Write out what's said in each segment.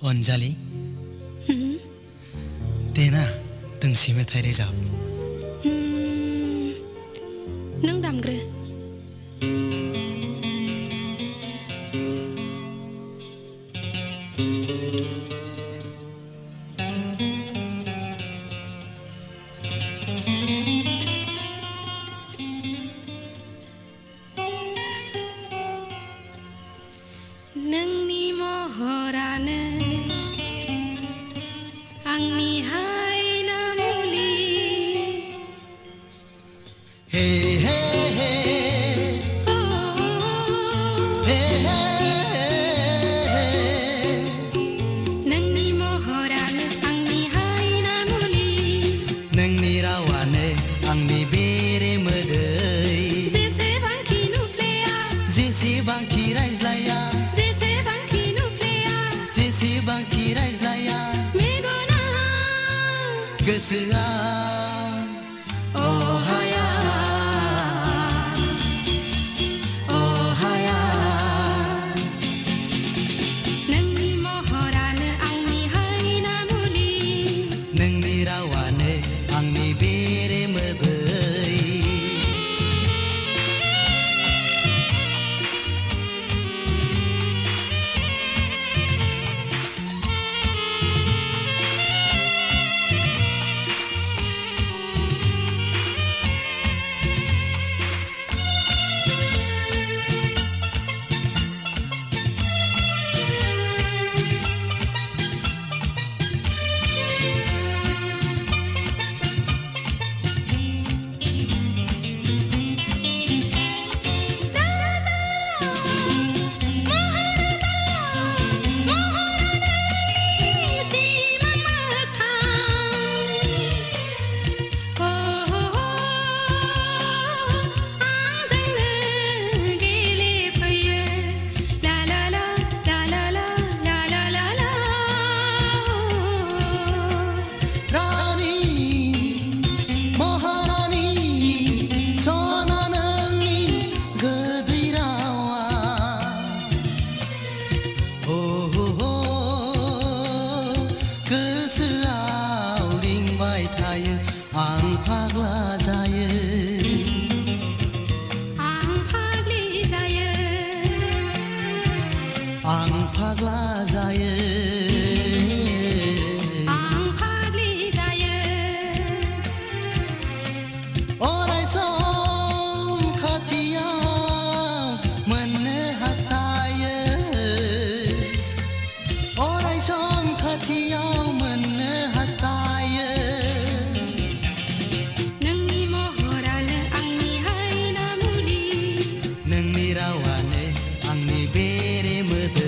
अनजालि देना दोंसे मेथाइ रोजाब नों दामग्रो नोंनि महरानो आंनि हायना मुलि हे हे हे हे हे नोंनि महरानो आंनि हायना मुलि नोंनि रावानो आंनि बेरे मोदै जेसेबांखि नुफ्लेया जेसेबांखि रायज्लाया जेसेबांखि नुफ्लेया जेसेबांखि रायज्लाया मेगना गोसोआ अहाया अहाया नोंनि महरानो आंनि हायना मुलि नोंनि रावानो आंनि बेरे मोदै गोसोआव रिंबाय थायो आं फाग्ला जायो आं फाग्लि जायो आं फाग्ला जायो आं फाग्लि जायो अराय सम खाथियाव मोननो हास्थायो अराय सम खाथियाव मोननो हास्थायो नोंनि महरानो आंनि हायना मुलि नोंनि रावानो आंनि बेरे मोदै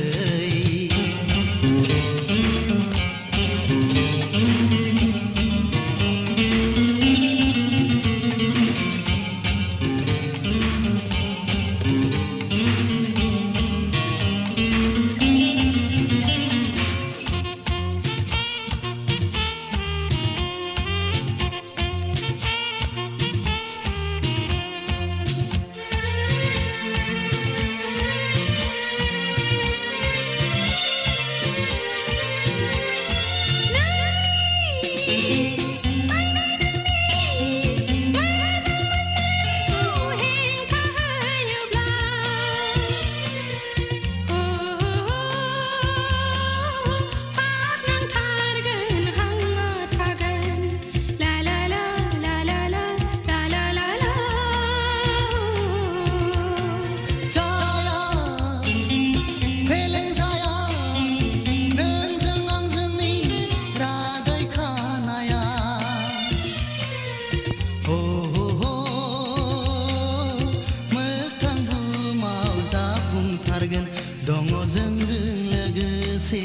दङ जोंजों लोगोसे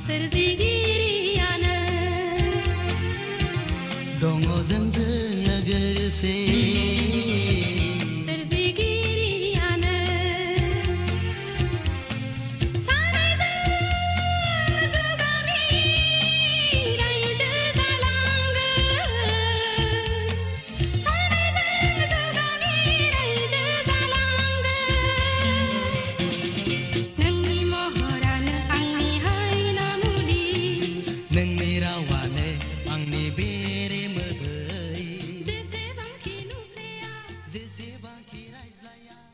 सोरजिगिरियानो दङ जोंजों लोगोसे सोरजिगिरियानो सानैजों जुगामि रायजो जालांगोन सानैजों जुगामि रायजो जालांगोन नोंनि महरानो आंनि बांखि रायज्लाया